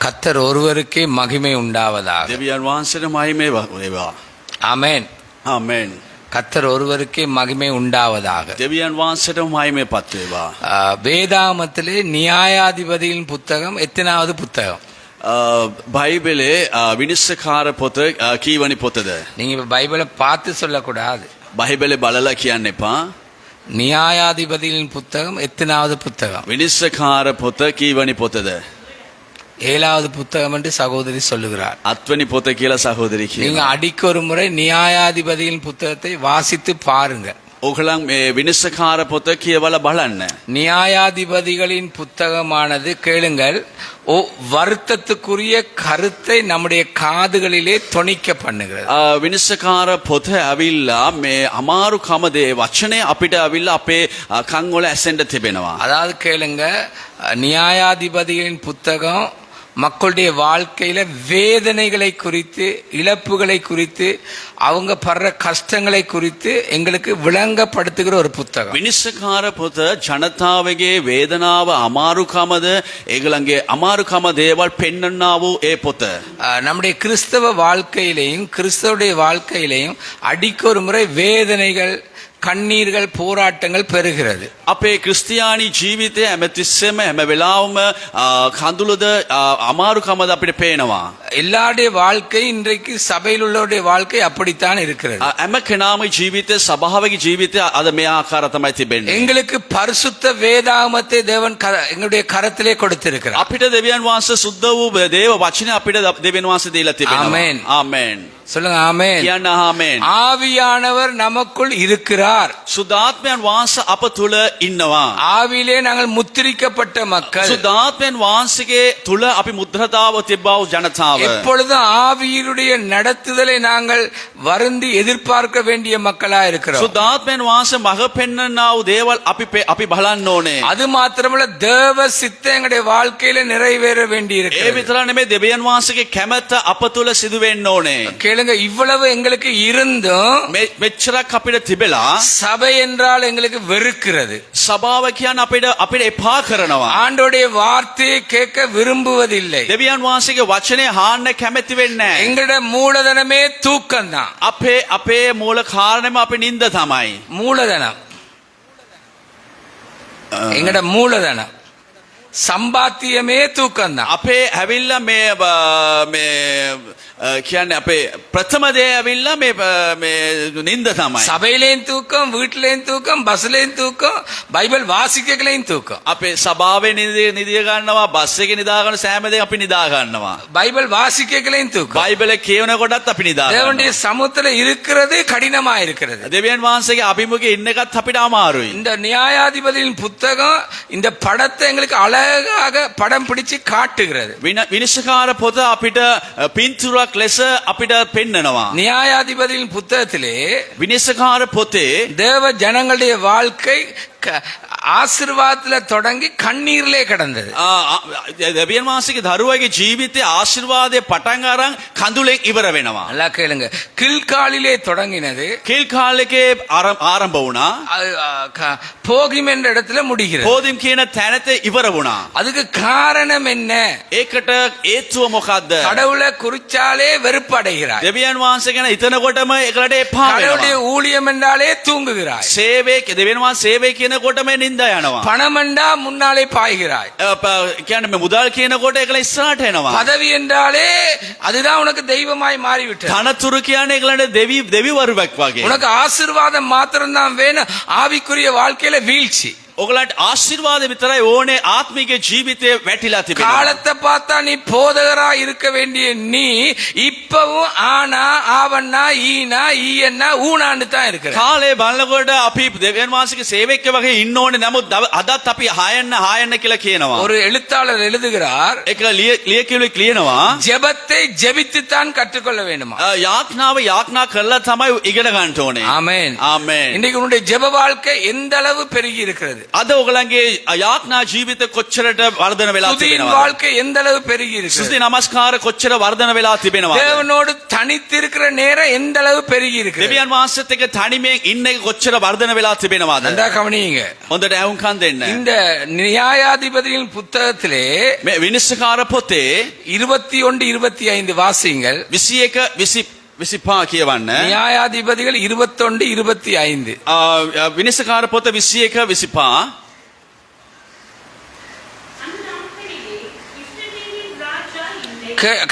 கர்த்தர் ஒருவருக்கே மகிமை உண்டாவதாக. දෙවියන් වහන්සේට මහිමේ වේවා. ஆமென். ආමෙන්. கர்த்தர் ஒருவருக்கே மகிமை உண்டாவதாக. දෙවියන් වහන්සේට මහිමේපත් වේවා. வேதாமத்திலே நியாயாதிபதியின் புத்தகம் எத்தனாவது புத்தகம்? බයිබලේ විනිශ්චයකාර පොත කීවනි පොතද? நீங்க இப்ப பைபிளை பார்த்து சொல்லக்கூடாது. බයිබලේ බලලා කියන්න එපා. நியாயாதிபதியின் புத்தகம் எத்தனாவது புத்தகம்? විනිශ්චයකාර පොත කීවනි පොතද? 7வது புத்தகம் என்று சகோதரி சொல்லுகிறார். 8 වෙනි පොත කියලා සහෝදරි நீங்க කියනවා. அடிக்க ஒரு முறை நியாயாதிபதியின் புத்தகத்தை வாசித்து பாருங்க. ඔගලන් මේ විනිශ්චයකාර පොත කියවලා බලන්න. நியாயாதிபதிகளின் புத்தகமானது கேளுங்கள், வருத்தத்துக்குரிய கருத்தை நம்முடைய காதுகளிலே தொனிக்க பண்ணுகிறது. විනිශ්චයකාර පොත ඇවිල්ලා මේ අමාරුකම දේ වචනේ අපිට ඇවිල්ලා අපේ කන් වල ඇසෙන්න තිබෙනවා. அதாவது கேளுங்க, நியாயாதிபதிகளின் புத்தகம் மக்களுடைய வாழ்க்கையில வேதனைகளை குறித்து, இழப்புகளை குறித்து, அவங்க படுற கஷ்டங்களை குறித்து எங்களுக்கு விளங்கப்படுத்துகிற ஒரு புத்தகம். විනිශ්චයකාර පොත ජනතාවගේ වේදනාව අමාරුකමද ඒගොල්ලන්ගේ අමාරුකම දේවල් පෙන්වන්නා වූ ඒ පොත. நம்முடைய கிறிஸ்தவ வாழ்க்கையிலையும் கிறிஸ்தவருடைய வாழ்க்கையிலையும் அடிக்க ஒரு முறை வேதனைகள், கண்ணீர்கள், போராட்டங்கள் பெறுகிறது. අපේ ක්‍රිස්තියානි ජීවිතය හැමතිස්සෙම හැම වෙලාවම කඳුළුද අමාරුකමද අපිට පේනවා. எல்லாருடைய வாழ்க்கை இன்றைக்கு சபையில் உள்ளவருடைய வாழ்க்கை அப்படித்தான் இருக்கிறது. හැම කෙනාම ජීවිතේ සභාවගේ ජීවිතය අද මේ ආකාර තමයි තිබෙන්නේ. எங்களுக்கு பரிசுத்த வேதாகமத்தை தேவன் எங்களுடைய கரத்திலே கொடுத்திருக்கிறார். අපිට දෙවියන් වහන්සේ සුද්ධ වූ දේව වචනේ අපිට දෙවියන් වහන්සේ දීලා තිබෙනවා. ආමෙන්. ආමෙන්. சொல்லுங்க ஆமென். කියන්න ආමෙන්. ஆவியானவர் நமக்குள் இருக்கிறார். සුද්ධාත්මයන් වහන්සේ අප තුල ඉන්නවා. ஆவியிலே நாங்கள் முத்திரிக்கப்பட்ட மக்கள். සුද්ධාත්මයන් වහන්සේගේ තුල අපි මුද්‍රතාව තිබ්බා වූ ජනතාව. எப்பொழுதும் ஆவியினுடைய நடத்துதலை நாங்கள் வருந்தி எதிர்பார்க்க வேண்டிய மக்களா இருக்கிறோம். සුද්ධාත්මයන් වහන්සේ මඟ පෙන්වන්නා වූ දේවල් අපි බලන්න ඕනේ. அது மாத்திரமல்ல, தேவ சித்தம் எங்களுடைய வாழ்க்கையில நிறைவேற வேண்டி ඒ இருக்கிறது. විතර නෙමෙයි දෙවියන් වහන්සේගේ කැමැත්ත අප තුල සිදු වෙන්න ඕනේ. கேளுங்க, இவ்வளவு எங்களுக்கு இருந்தும் මෙච්චරක් අපිට තිබෙලා சபை என்றால் எங்களுக்கு வெறுக்கிறது. සභාව කියන්නේ අපිට එපා කරනවා. ஆண்டோடைய வார்த்தையை கேட்க விரும்புவதில்லை. දෙවියන් වහන්සේගේ වචනේ අහන්න කැමැති වෙන්නේ නැහැ. எங்களுடைய மூலதனமே தூக்கம் தான். අපේ මූල කාරණේම අපේ නිନ୍ଦ තමයි. மூலதனம், எங்கட மூலதனம் சம்பாத்தியமே தூக்கம் தான். අපේ ඇවිල්ලා මේ කියන්නේ අපේ ප්‍රථම දේ ඇවිල්ලා මේ නිନ୍ଦ තමයි. சபையிலேயும் தூக்கம், வீட்டிலேயும் தூக்கம், பஸ்லேயும் தூக்கம், பைபிள் வாசிக்கலையும் தூக்கம். අපේ සභාවේ නිදිය ගන්නවා, බස් එකේ නිදා ගන්න, සෑම දෙයක් අපි නිදා ගන්නවා. பைபிள் வாசிக்கலையும் தூக்கம். බයිබලේ කියවන කොටත් අපි නිදා தேவனுடைய ගන්නවා. சமூகத்துல இருக்கிறது கடினமா இருக்கிறது. දෙවියන් වහන්සේගේ අභිමුඛයේ ඉන්න එකත් අපිට අමාරුයි. இந்த நியாயாதிபதியின் புத்தகம் இந்த படத்தை எங்களுக்கு அழகாக படம் பிடிச்சு காட்டுகிறது. විනිශ්චයකාර පොත අපිට පින්තූරක් ලෙස අපිට පෙන්නනවා. நியாயாதிபதியின் புத்தகத்திலே විනිශ්චයකාර පොතේ தேவ ஜனங்களுடைய வாழ்க்கை ஆசீர்வாதத்துல தொடங்கி கண்ணீரிலே கடந்தது. දෙවියන් වහන්සේගේ දරුවගේ ජීවිතයේ ආශිර්වාදයේ පටන් අරන් කඳුලෙන් ඉවර වෙනවා. நல்லா கேளுங்க, கில்காலிலே தொடங்கினது, කිල් කාලෙකේ ආරම්භ වුණා. போகிம் என்ற இடத்துல முடிகிறது. පොදිම් කියන තැනට ඉවර වුණා. அதுக்கு காரணம் என்ன? ඒකට හේතුව මොකද්ද? கடவுளை குறிச்சாலே வெறுப்படைகிறாய். දෙවියන් වහන්සේ ගැන හිතනකොටම ඒකට එපා கடவுளுடைய වෙනවා. ஊழியம் என்றாலே தூங்குகிறாய். සේවයේ දෙවියන් වහන්සේ සේවය කියනකොටම නිඳ යනවා. பணம் என்றா முன்னாலே பாய்கிறாய். කියන්නේ මේ මුදල් කියනකොට ඒකල ඉස්සරහට එනවා. பதவி என்றாலே அதுதான் உனக்கு தெய்வமாய் மாறிவிட்டது. තනතුරු කියන්නේ ඒකලට දෙවිවරුවක් වගේ. உனக்கு ஆசீர்வாதம் மாத்திரம் தான் வேணும், ஆவிக்குரிய வாழ்க்கையில வீழ்ச்சி. ඔගලන්ට ආශිර්වාද විතරයි ඕනේ, ආත්මික ජීවිතේ වැටිලා තිබෙනවා. காலத்தை பார்த்தா நீ போதகரா இருக்க வேண்டிய நீ இப்பவும் ஆனா ஆவண்ணா ஈனா ஈயன்னா ஊனான்னு தான் இருக்கிற. කාලේ බලනකොට අපි දෙවියන් වහන්සේගේ සේවකයෙක් වගේ ඉන්න ඕනේ. නමුත් අදත් අපි හායන්න කියලා කියනවා. ஒரு எழுத்தாளர் எழுதுகிறார், ඒක ලියකියුවේ කියනවා ஜெபத்தை ஜெபித்துத்தான் கற்றுக்கொள்ள வேண்டுமா. යාඥා කරලා තමයි ඉගෙන ගන්න ඕනේ. ஆமென். ආමෙන්. இன்னைக்கு உன்னுடைய ஜெப வாழ்க்கை எந்த அளவு பெருகி இருக்கிறது? අද ඔයගලගේ යාඥා ජීවිත කොච්චරට වර්ධන වෙලා துதியின் තිබෙනවද? வாழ்க்கை எந்த அளவு பெருகி இருக்கு, ස්තුති නමස්කාර කොච්චර වර්ධන වෙලා තිබෙනවද? தேவனோடு தனித்திருக்கிற நேரம் எந்த அளவு பெருகி இருக்கு. දෙවියන් වහන්සේත් එක්ක තනියෙන් ඉන්න එක කොච්චර වර්ධන වෙලා තිබෙනවද? நன்றா கவனியுங்க. හොඳට ඇහුම්කන් දෙන්න. இந்த நியாயாதிபதியின் புத்தகத்திலே මේ විනිශ්චයකාර පොතේ 21 25 வாசியுங்கள். 21 25 කියවන්න. நியாயாதிபதிகள் 21 25. විනිශ්චයකාර පොත 21 25.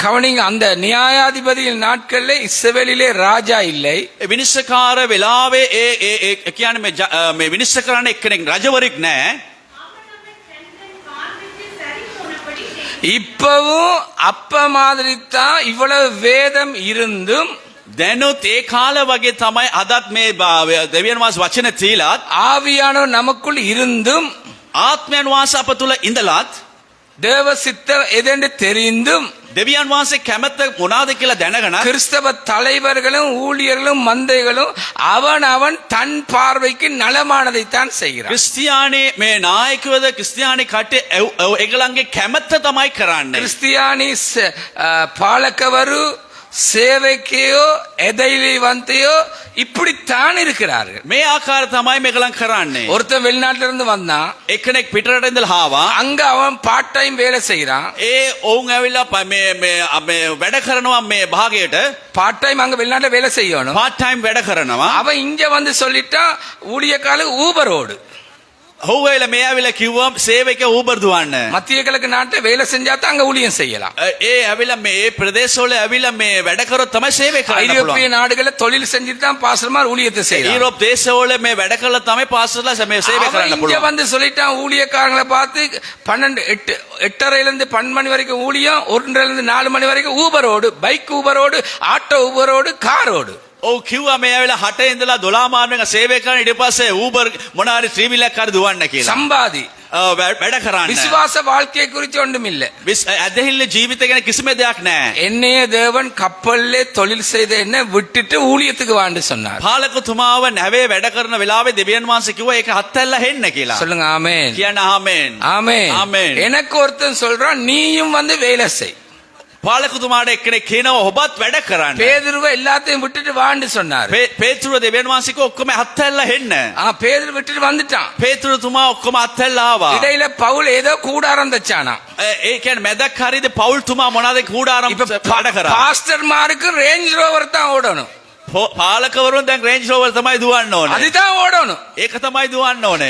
கவனிங்க, அந்த நியாயாதிபதியின் நாட்கள்ல இஸ்ரவேலிலே ராஜா இல்லை. විනිශ්චයකාර වෙලාවේ ඒ කියන්නේ මේ විනිශ්චය කරන්න එක්කෙනෙක් රජවරයෙක් නැහැ. இப்பவும் அப்ப மாதிரி தான் இவ்வளவு வேதம் இருந்தும் දැනුත් ඒ කාල වගේ තමයි අදත් මේ දෙවියන් වහන්සේ වචන තීලත් ஆவியானவர் நமக்குள் இருந்தும் ආත්මයන් වහන්සේ අප තුල ඉඳලත් தேவ சித்தம் எதென்று தெரிந்தும் දෙවියන් වහන්සේ කැමැත්ත මොනවාද කියලා දැනගෙන கிறிஸ்தவ தலைவர்களும் ஊழியர்களும் மந்தைகளும் அவன் தன் பார்வைக்கு நலமானதைத்தான் செய்கிறார். ක්‍රිස්තියානි මේ නායකවද ක්‍රිස්තියානි කට්ටිය ඒගොල්ලන්ගේ කැමැත්ත තමයි කරන්නේ. கிறிஸ்தியானி பாலකවරු சேவைக்கையோ எதையிலையோ இப்படித்தான் இருக்கிறார்கள். මේ ආකාර තමයි මේගොල්ලන් කරන්නේ. ஒருத்தன் வெளிநாட்டுல இருந்து வந்தான், එක්කෙනෙක් පිටරට ඉඳලා ආවා. அங்க அவன் பார்ட் டைம் வேலை செய்யறான். ඒ ඔවුන් ඇවිල්ලා මේ වැඩ කරනවා මේ භාගයට. பார்ட் டைம் அங்க வெளிநாட்டுல வேலை செய்யணும். part time වැඩ කරනවා. அவன் இங்க வந்து சொல்லிட்டா ஊழியக்கால ஊபரோடு. හොවෙල මේ ඇවිල්ලා කිව්වා සේවක ඌබර් දුවන්න. மத்திய கிழக்கு நாட்டுல வேலை செஞ்சா தான் அங்க ஊழியம் செய்யலாம். ඒ ඇවිල්ලා මේ ප්‍රදේශවල ඇවිල්ලා මේ වැඩ කරොත් තමයි සේවය කරන්න පුළුවන්. ஐரோப்பிய நாடுகள்ல தொழில் செஞ்சுட்டு தான் பாஸ்டர்மார் ஊழியத்தை செய்யலாம். யூரோப் தேசවල මේ වැඩ කරලා තමයි පාස්ටර්ලා මේ සේවය කරන්න இங்க පුළුවන්. வந்து சொல்லிட்டான் ஊழியக்காரங்களை பார்த்து 8:30ல இருந்து 12 மணி வரைக்கும் ஊழியம், 1:30ல இருந்து 4 மணி வரைக்கும் ஊபரோடு, பைக் ஊபரோடு, ஆட்டோ ஊபரோடு, காரோடு. ඔව් කිව්වා මේ ඇවිල්ලා 8 ඉඳලා 12 මාර්ගක සේවය කරන ඊට පස්සේ ඌබර් මොනාරි ත්‍රිවිලක් කර දුවන්න කියලා. சம்பாதி වැඩ කරන්න. விசுவாச வாழ்க்கையை குறித்து ஒன்றும் இல்ல. ඇදහිල්ල ජීවිත ගැන කිසිම දෙයක් නැහැ. என்னைய தேவன் கப்பல்லே தொழில் செய்த என்ன விட்டுட்டு ஊழியத்துக்கு வான்னு சொன்னார். පාලකතුමාව නැවේ වැඩ කරන වෙලාවේ දෙවියන් වහන්සේ කිව්වා ඒක හත්ඇල්ල හෙන්න කියලා. சொல்லுங்க ஆமென். කියන්න ආමෙන්. ஆமென். ஆமென். எனக்கு ஒருத்தன் சொல்றான் நீயும் வந்து வேலை செய். පාලකතුමාට එක්කෙනෙක් කියනවා ඔබත් වැඩ කරන්න. பேதுருவை எல்லாத்தையும் விட்டுட்டு வான்னு சொன்னார். පේතුරු දෙවියන් වහන්සේ කිව්වා ඔක්කොම හත්ඇල්ල හෙන්න. பேதுரு விட்டுட்டு வந்துட்டான். පේතුරුතුමා ඔක්කොම අත්හැල්ලා ආවා. இடையில பவுல் ஏதோ கூடாரம் தச்சானா. ඒ කියන්නේ මැදක් හරියද පවුල්තුමා මොනවාද කූඩාරම් වැඩ කරා. பாஸ்டர்மாருக்கு ரேஞ்ச் ரோவர் தான் ஓடணும். පාලකවරුන් දැන් රේන්ජ් රෝවර් තමයි දුවන්න ඕනේ. அதுதான் ஓடணும். ඒක තමයි දුවන්න ඕනේ.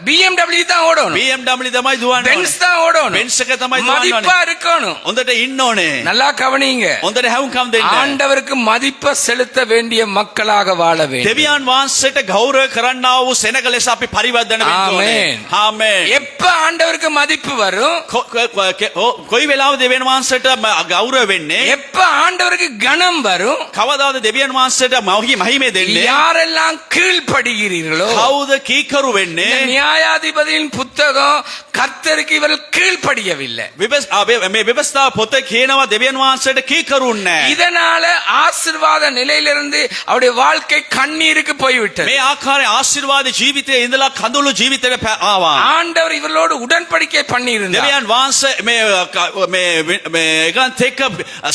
BMW தான் ஓடணும். BMW තමයි දුවන්න பென்ஸ் ඕනේ. தான் ஓடணும். பென்ஸ் එක තමයි දුවන්න மதிப்பா ඕනේ. இருக்கணும். හොඳට ඉන්න ඕනේ. நல்லா கவனிங்க. හොඳට හැවුම්කම් දෙන්න. ஆண்டவருக்கு மதிப்பை செலுத்த வேண்டிய மக்களாக வாழ வேண்டும். දෙවියන් වහන්සේට ගෞරව කරන්නා වූ සෙනග ලෙස අපි පරිවර්තන වෙන්න ඕනේ. ආමෙන්. எப்ப ஆண்டவருக்கு மதிப்பு வரும்? කොයි වෙලාවද දෙවියන් වහන්සේට ගෞරව වෙන්නේ? எப்ப ஆண்டவருக்கு கனம் வரும்? කවදාද දෙවියන් වහන්සේට මහිමේ දෙන්නේ? யாரெல்லாம் கீழ்ப்படுகிறீர்களோ කවුද කීකරු වෙන්නේ? நியாயாதிபதியின் புத்தகம் கர்த்தருக்கு இவர்கள் கீழ்ப்படியவில்லை. මේ ව්‍යවස්ථාව පොත කියනවා දෙවියන් වහන්සේට කීකරුන් නැහැ. இதனால ஆசீர்வாத நிலையிலிருந்து அவருடைய வாழ்க்கை கண்ணீருக்கு போய்விட்டது. මේ ආකාරයේ ආශිර්වාද ජීවිතයේ ඉඳලා කඳුළු ජීවිතයට ආවා. ஆண்டவர் இவர்களோடு உடன்படிக்கை பண்ணியிருந்தார். දෙවියන් වහන්සේ මේ ඒකත් එක්ක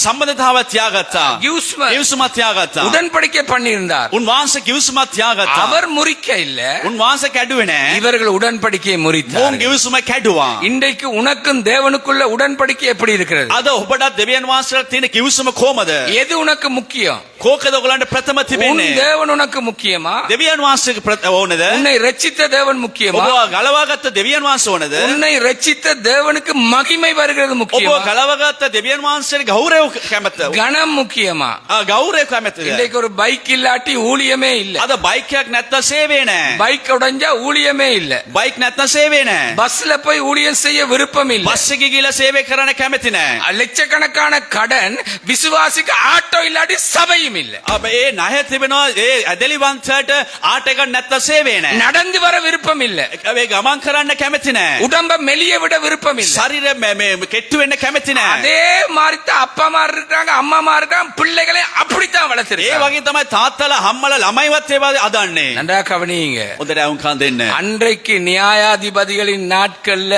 සම්බන්ධතාවක් තියාගත්තා. කිවිසුමක් තියාගත්තා. உடன்படிக்கை பண்ணியிருந்தார். උන්වහන්සේ කිවිසුමක් තියාගත්තා. அவர் முறிக்க இல்ல. උන්වහන්සේ කැඩුවේ නැහැ. இவர்கள் உடன்படிக்கையை முறித்தார். උන් කිවිසුම කැඩුවා. இன்றைக்கு உனக்கும் தேவனுக்குள்ள உடன்படிக்கை எப்படி இருக்கிறது? අද ඔබට දෙවියන් වහන්සේට තියෙන කිවිසුම කොහමද? எது உனக்கு முக்கியம்? කෝකද ඔයගලන්ට ප්‍රථම உன் තිබෙන්නේ? தேவன் உனக்கு முக்கியமா? දෙවියන් වහන්සේගේ ඕනද? உன்னை ரட்சித்த தேவன் முக்கியமா? ඔබ ගලවාගත්ත දෙවියන් වහන්සේ ඕනද? உன்னை ரட்சித்த தேவனுக்கு மகிமை வருகிறது ඔබ முக்கியமா? ගලවාගත්ත දෙවියන් වහන්සේට ගෞරව කැමැත්ත? கனம் முக்கியமா? ගෞරව කැමැත්තද? இன்றைக்கு ஒரு பைக் இல்லாட்டி ஊழியமே இல்ல. අද බයික් එකක් නැත්තම් සේවය නැහැ. பைக் உடைஞ்சா ஊழியமே இல்ல. බයික් නැත්තම් සේවය නැහැ. பஸ்ல போய் ஊழியம் செய்ய விருப்பம் இல்லை. බස් එකේ ගිහලා සේවය කරන්න කැමති නැහැ. லட்சக்கணக்கான கடன் விசுவாசிக்கு ஆட்டோ இல்லாட்டி சபையும் இல்லை. අප ඒ ණය තිබෙනවා ඒ ඇදලිවන්තට ආට එකක් නැත්නම් සේවය නැහැ. நடந்து வர விருப்பம் இல்லை. ඒ ගමන් කරන්න කැමති නැහැ. உடம்ப மெலிய விட விருப்பம் இல்லை. ශරීරය මේ කෙට්ටු වෙන්න කැමති නැහැ. அதே மாதிரி தான் அப்பா அம்மா இருக்காங்க, அம்மா அம்மா இருக்காங்க, பிள்ளைகளை அப்படித்தான் ඒ வளர்த்திருக்காங்க. වගේ තමයි තාත්තලා අම්මලා ළමයිවත් ඒවා අදන්නේ. நன்றா கவனியுங்க. හොඳට අවුම්කම් දෙන්න. அன்றைக்கு நியாயாதிபதிகளின் நாட்கள்ல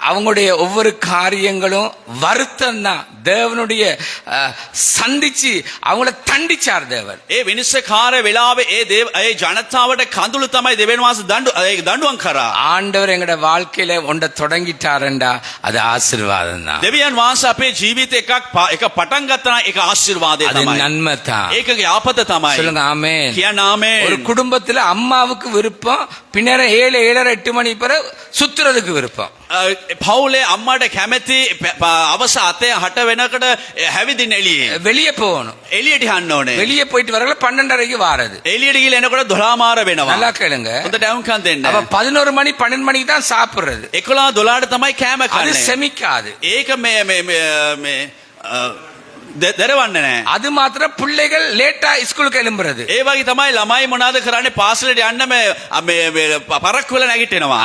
அவங்களுடைய ஒவ்வொரு காரியங்களும் வருத்தம் தான். தேவனுடைய சந்திச்சு அவங்கள தண்டிச்சார் தேவன். ඒ විනිශ්චයකාර වෙලාවේ ඒ ජනතාවට කඳුළු තමයි දෙවියන් වහන්සේ දඬුවම් කරා. ஆண்டவர் எங்கட வாழ்க்கையில ஒன்றை தொடங்கிட்டாருண்டா அது ஆசீர்வாதம் தான். දෙවියන් වහන්සේ අපේ ජීවිතේ එක පටන් ගත්තා නම් ඒක ආශිර්වාදය அது තමයි. நன்மை தான். ඒකගේ ආපත තමයි. சொல்லுங்க ஆமென். කියන්න ආමේන්. ஒரு குடும்பத்துல அம்மாவுக்கு விருப்பம், பின்னர 7, 7:30, 8 மணி பிற சுத்துறதுக்கு விருப்பம். පවුලේ අම්මට කැමැති අවස අතේ 8 වෙනකොට හැවිදින්න එළියේ. வெளியே போகணும். එළියට යන්න ඕනේ. வெளியே போயிட்டு வரல 12:30க்கு வாரது. එළියට ගිහලා එනකොට 12 මාර වෙනවා. நல்லா கேளுங்க. හොඳට අවුම්කම් දෙන්න. அப்ப 11 மணி 12 மணிக்கு தான் சாப்பிடுறது. 11 12ට තමයි කෑම அது කන්නේ. செமிக்காது. ඒක මේ දරවන්නේ නැහැ. அது மாத்திரம் பிள்ளைகள் லேட்டா ஸ்கூலுக்கு எழும்புறது. ඒ වගේ තමයි ළමයි මොනවාද කරන්නේ පාසලට යන්න මේ පරක්කු වෙලා නැගිටිනවා.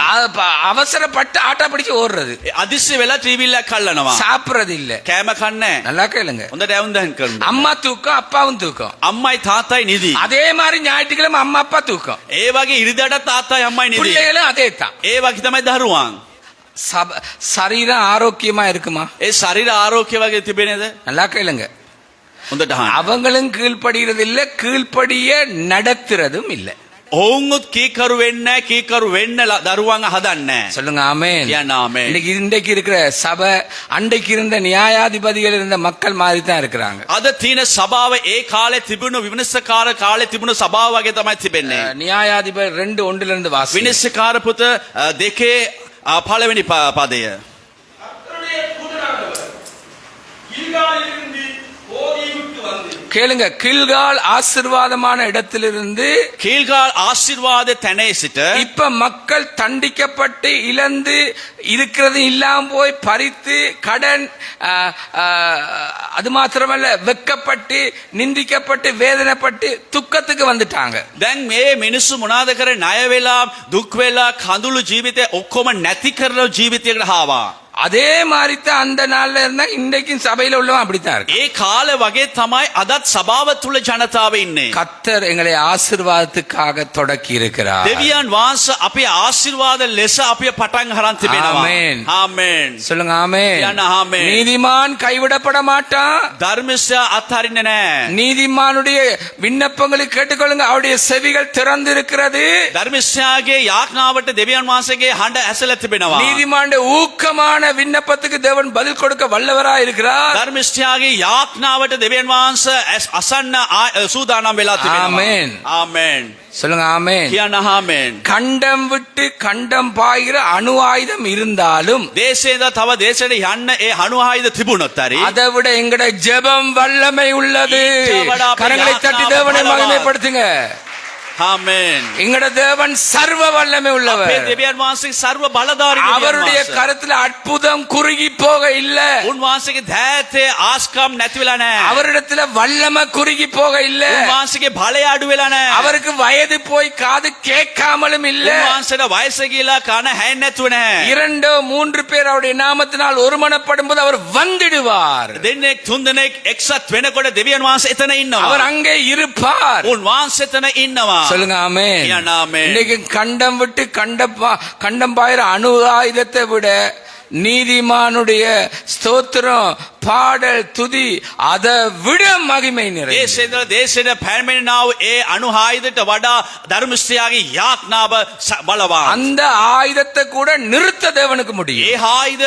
அவசரப்பட்டு ஆட்டா பிடிச்சு ஓடுறது. අදිස්සි වෙලා ටීවී එකක් කල්ලනවා. சாப்பிடுறது இல்ல. කෑම කන්නේ. நல்லா கேளுங்க. හොඳට අවුම්දන් කරන්න. அம்மா தூக்கம், அப்பாவும் தூக்கம். අම්මයි තාත්තයි නිදි. அதே மாதிரி ஞாயிற்றுக்கிழமை அம்மா அப்பா தூக்கம். ඒ වගේ ඉරිදාට තාත්තයි අම්මයි නිදි. பிள்ளைகளும் அதே தான். ඒ වගේ තමයි දරුවන්. சரீரம் ஆரோக்கியமா இருக்குமா? ඒ ශරීර ආරෝග්‍ය වගේ තිබෙනේද? நல்லா கேளுங்க. හොඳට අහන්න. அவங்களும் கீழ்ப்படுகிறது இல்ல, கீழ்ப்படிய நடத்துறதும் இல்ல. ඔවුන්වත් කීකරු වෙන්නේ නැහැ, කීකරු වෙන්න දරුවන් හදන්නේ නැහැ. சொல்லுங்க ஆமென். කියන්න ආමේන්. இன்றைக்கு இருக்கிற சபை அன்றைக்கு இருந்த நியாயாதிபதிகள் இருந்த மக்கள் மாதிரி தான் இருக்கிறாங்க. අද තියෙන සභාව ඒ කාලේ තිබුණු විනිශ්චයකාර කාලේ තිබුණු සභාව වගේ තමයි තිබෙන්නේ. நியாயாதிபதி 2:1 இருந்து வாசி. විනිශ්චයකාර පුත 2 පළවෙනි පදය. கேளுங்க. கில்கால் ஆசீர்வாதமான இடத்திலிருந்து කීල්ගාල් ආශිර්වාද තැනේ සිට இப்ப மக்கள் தண்டிக்கப்பட்டு இழந்து இருக்கிறது இல்லாம போய் பறித்து கடன், அது மாத்திரமல்ல வெக்கப்பட்டு நிந்திக்கப்பட்டு வேதனைப்பட்டு துக்கத்துக்கு வந்துட்டாங்க. දැන් මේ මිනිස්සු මොනවාද කරේ ණය වෙලා දුක් වෙලා කඳුළු ජීවිතේ ඔක්කොම නැති කරන ජීවිතයකට ආවා. அதே மாதிரி தான் அந்த நாள்ல இருந்தா இன்றைக்கும் சபையில உள்ளவன் அப்படித்தான் இருக்கு. ඒ කාලේ වගේ තමයි අදත් සභාව තුල ජනතාව ඉන්නේ. கர்த்தர் எங்களை ஆசீர்வாதத்துக்காக தொடக்கி இருக்கிறார். දෙවියන් වහන්සේ අපේ ආශිර්වාද ලෙස අපිව පටන් අරන් තිබෙනවා. ආමේන්. ආමේන්. சொல்லுங்க ஆமென். කියන්න ආමේන්. நீதிமான் கைவிடப்பட மாட்டான். ධර්මස්ය අත්හරින්නේ නැහැ. நீதிமானுடைய விண்ணப்பங்களை கேட்டுக்கொள்ளுங்க, அவருடைய செவிகள் திறந்து இருக்கிறது. ධර්මස්යගේ යාඥාවට දෙවියන් වහන්සේගේ හඬ ඇසලා තිබෙනවා. நீதிமானுடைய ஊக்கமான விண்ணப்பத்துக்கு தேவன் பதில் கொடுக்க வல்லவராய் இருக்கிறார். ධර්මස්යගේ යාඥාවට දෙවියන් වහන්සේ අසන්න සූදානම් වෙලා තිබෙනවා. ආමේන්. ආමේන්. சொல்லுங்க ஆமென். කියන්න ආමේන්. கண்டம் விட்டு கண்டம் பாய்கிற அணு ஆயுதம் இருந்தாலும் දේශේද තව දේශයට යන්න ඒ අණු ආයුධ තිබුණොත් හරි அதை விட எங்கட ஜெபம் வல்லமை உள்ளது. கரங்களை தட்டி தேவனை மகிமைப்படுத்துங்க. ආමේන්. எங்கட தேவன் சர்வ வல்லமை உள்ளவர். අපේ දෙවියන් වහන්සේ ਸਰව බලධාරී அவருடைய கரத்துல அற்புதம் குறுகி போக இல்ல. උන්වහන්සේගේ දෑතේ ආස්කම් නැති වෙලා නැහැ. அவரிடத்துல வல்லமை குறுகி போக இல்ல. උන්වහන්සේගේ බලය අඩු වෙලා නැහැ. அவருக்கு வயது போய் காது கேட்காமலும் இல்ல. උන්වහන්සේට වයස ගිලා කන හැෙන්නේ නැතුව නැහැ. 2 3 பேர் அவருடைய நாமத்தினால் ஒருமனப்படும் போது அவர் வந்துடுவார். දෙන්නෙක් තුන් දෙනෙක් එක්සත් වෙනකොට දෙවියන් වහන්සේ එතන ඉන්නවා. அவர் அங்கே இருப்பார். උන්වහන්සේ එතන ඉන්නවා. சொல்லுங்க ஆமென். කියන්න ආමේන්. இன்னைக்கு கண்டம் விட்டு கண்டம் பாயிர அணு ஆயுதத்தை விட நீதிமானுடைய ஸ்தோத்திரம், பாடல், துதி அதை விட மகிமை நிறைந்தது. දේශේද පැමිණෙනාව ඒ අණු ආයුධයට වඩා ධර්මස්ත්‍යාගේ යාඥාව බලවාන්. அந்த ஆயுதத்தை கூட நிறுத்த தேவனுக்கு முடியும். ඒ ආයුධ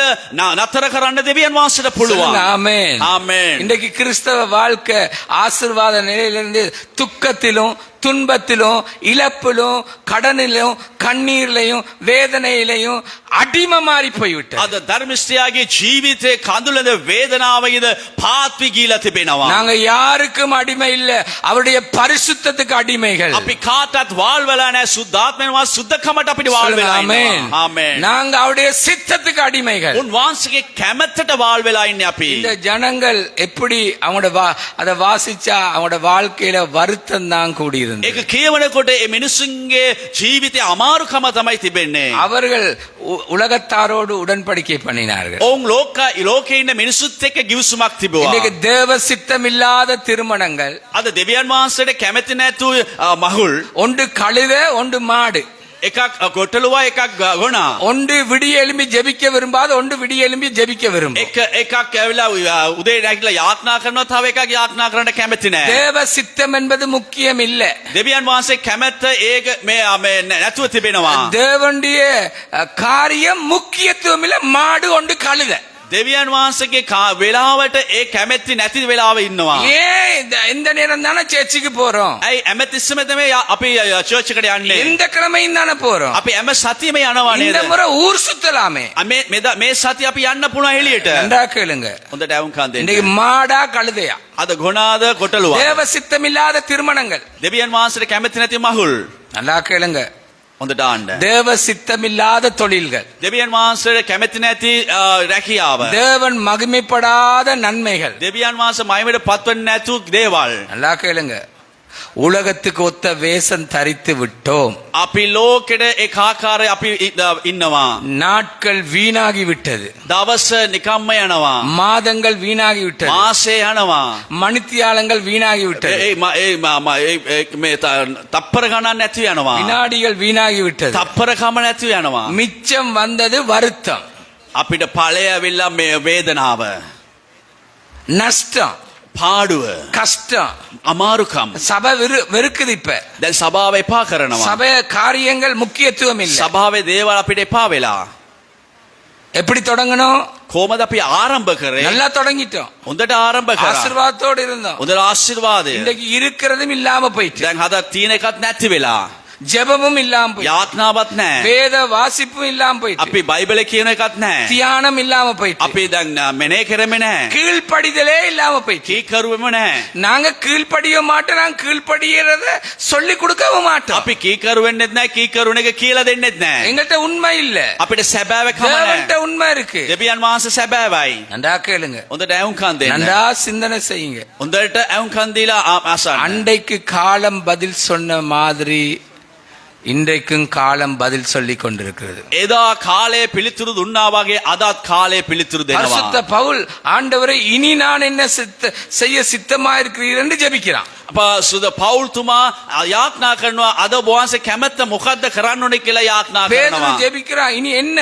නතර කරන්න දෙවියන් වහන්සේට පුළුවන්. ஆமென். ආමේන්. இன்றைக்கு கிறிஸ்தவ வாழ்க்கை ஆசீர்வாத நிலையிலிருந்து துக்கத்திலும் துன்பத்திலும் இழப்பிலும் கடனிலும் கண்ணீரிலையும் வேதனையிலையும் அடிமை மாறி போய்விட்டது. අද ධර්මස්ත්‍යාගේ ජීවිතේ කඳුළද වේදනාව වේදනාවයිද පාත්වි ගීලා තිබෙනවා. நாங்க யாருக்கும் அடிமை இல்ல, அவருடைய பரிசுத்தத்துக்கு அடிமைகள். අපි කාටත් වාල් වෙලා නැහැ, සුද්ධාත්මෙන් වා සුද්ධකමට අපිට වාල් වෙලා ஆமென். ඉන්නවා. ආමෙන්. நாங்க அவருடைய சித்தத்துக்கு அடிமைகள். උන්වහන්සේගේ කැමැත්තට වාල් වෙලා ඉන්නේ අපි. இந்த ஜனங்கள் எப்படி அத வாசிச்சா அவங்களோட வாழ்க்கையில வருத்தம் தான் கூடியிருந்தது. ඒක කියවනකොට මේ මිනිසුන්ගේ ජීවිතේ අමාරුකම තමයි තිබෙන්නේ. அவர்கள் உலகத்தாரோடு உடன்படிக்கை பண்ணினார்கள். ඔවුන් ලෝකේ ඉන්න මිනිසුත් එක්ක ගිවිසුමක් තිබුවා. இன்னைக்கு தேவ சித்தம் இல்லாத திருமணங்கள், අද දෙවියන් වහන්සේට කැමැති නැතු මහුල්, ஒன்று கழுத ஒன்று மாடு, එකක් කොටලුවා එකක් ගොනා, ஒன்று விடிய எழும்பி ஜெபிக்க விரும்பாத, ஒன்று விடிய எழும்பி ஜெபிக்க விரும்பும். එකක් ඇවිලා උදේ නැගිටලා යාත්නා කරනවා, තව එකක් යාත්නා කරන්න කැමති නැහැ. தேவ சித்தம் என்பது முக்கியம் இல்ல. දෙවියන් වහන්සේ කැමැත්ත ඒක මේ නැතුව තිබෙනවා. தேவனுடைய காரியம் முக்கியத்துவம் இல்ல, மாடு ஒன்று கழுத. දෙවියන් වහන්සේගේ වෙලාවට ඒ කැමැති නැති වෙලාව ඉන්නවා. ஏன் இந்த நேரம் தானே சர்ச்சுக்கு போறோம், ඇයි ඇමතිස්සම තමයි අපි චර්ච් එකට යන්නේ. இந்த கிழமையும் தானே போறோம். අපි හැම සතියෙම යනවා இந்த නේද? முறை ஊர் சுத்தலாமே. මේ සතිය අපි යන්න පුළුවන් එළියට. நன்றா கேளுங்க, හොඳට අවුම්කන් දෙන්න. இன்னைக்கு மாடா கழுதையா? අද ගොනාද කොටලුවා. தேவ சித்தம் இல்லாத திருமணங்கள். දෙවියන් වහන්සේට කැමැති නැති මහුල්. நல்லா கேளுங்க, හොඳට ආන්න. தேவ சித்தம் இல்லாத தொழில்கள், දෙවියන් වහන්සේට කැමැති නැති රැකියාව. தேவன் மகிமைப்படாத நன்மைகள். දෙවියන් වහන්සේ මහිමයට පත්වන්නේ නැතු දේවල්. நல்லா கேளுங்க, உலகத்துக்கு ஒத்த வேஷம் தரித்து விட்டோம். අපි ලෝකෙට ඒක ආකාරය අපි ඉන්නවා. நாட்கள் வீணாகி விட்டது, දවස නිකම්ම යනවා. மாதங்கள் வீணாகி விட்டது, මාසේ යනවා. மணித்தியாலங்கள் வீணாகி விட்டது, මේ තප්පර ගණන් නැති යනවා. வினாடிகள் வீணாகி விட்டது. තප්පර කම නැති යනවා. மிச்சம் வந்தது வருத்தம், අපිට ඵලය ඇවිල්ලා මේ වේදනාව, நஷ்டம், පාඩුව, கஷ்டம். අමාරුකම්. சபை வெறுக்குது. இப்ப දැන් සභාව එපා කරනවා. சபை காரியங்கள் முக்கியத்துவம் இல்ல. සභාවේ දේවල් අපිට එපා වෙලා. எப்படி தொடங்கணும்? කොහමද අපි ආරම්භ කරේ? நல்லா தொடங்கிட்டோம், හොඳට ආරම්භ කරා. ஆசீர்வாதத்தோடு இருந்தோம். හොඳට ආශිර්වාදය. இன்னைக்கு இருக்கிறதும் இல்லாம போயிட்டு, දැන් හද තියෙන එකත් නැති වෙලා. ஜெபமும் இல்லாம போயிட்டு, යාත්නාවක් නැහැ. வேத வாசிப்பும் இல்லாம போயிட்டு, අපි බයිබලේ කියන එකත් නැහැ. தியானம் இல்லாம போயிட்டு, අපි දැන් මෙනේ කරෙම නැහැ. கீழ்ப்படிதலே இல்லாம போயிட்டு. කීකරුවෙම නැහැ. நாங்க கீழ்ப்படிய மாட்டோம், நாங்க கீழ்ப்படியறத சொல்லி கொடுக்கவும் மாட்டோம். අපි කීකරු වෙන්නෙත් නැහැ, කීකරුණ එක කියලා දෙන්නෙත් නැහැ. எங்கள்கிட்ட உண்மை இல்ல, අපිට සැබෑවකම தேவன்கிட்ட නැහැ. உண்மை இருக்கு. දෙවියන් වහන්සේ සැබෑවයි. நன்றா கேளுங்க, හොඳට ඇහුම්කන් දෙන්න. நன்றா சிந்தனை செய்யுங்க. හොඳට ඇහුම්කන් දීලා අසන්න. அன்றைக்கு காலம் பதில் சொன்ன மாதிரி இன்றைக்கும் காலம் பதில் சொல்லி கொண்டிருக்கிறது. එදා කාලයේ පිළිතුරු දුන්නා වගේ අදත් කාලයේ පිළිතුරු பரிசுத்த දෙනවා. பவுல் ஆண்டவரை இனி நான் என்ன செய்ய சித்தமா இருக்கிறீர் என்று ஜெபிக்கிறான். සුද පෞල්තුමා යාඥා කරනවා අද වහන්සේ කැමැත්ත මොකද්ද කරන්න ඕනේ කියලා යාඥා பேதுரு කරනවා. ஜெபிக்கிறான், இனி என்ன?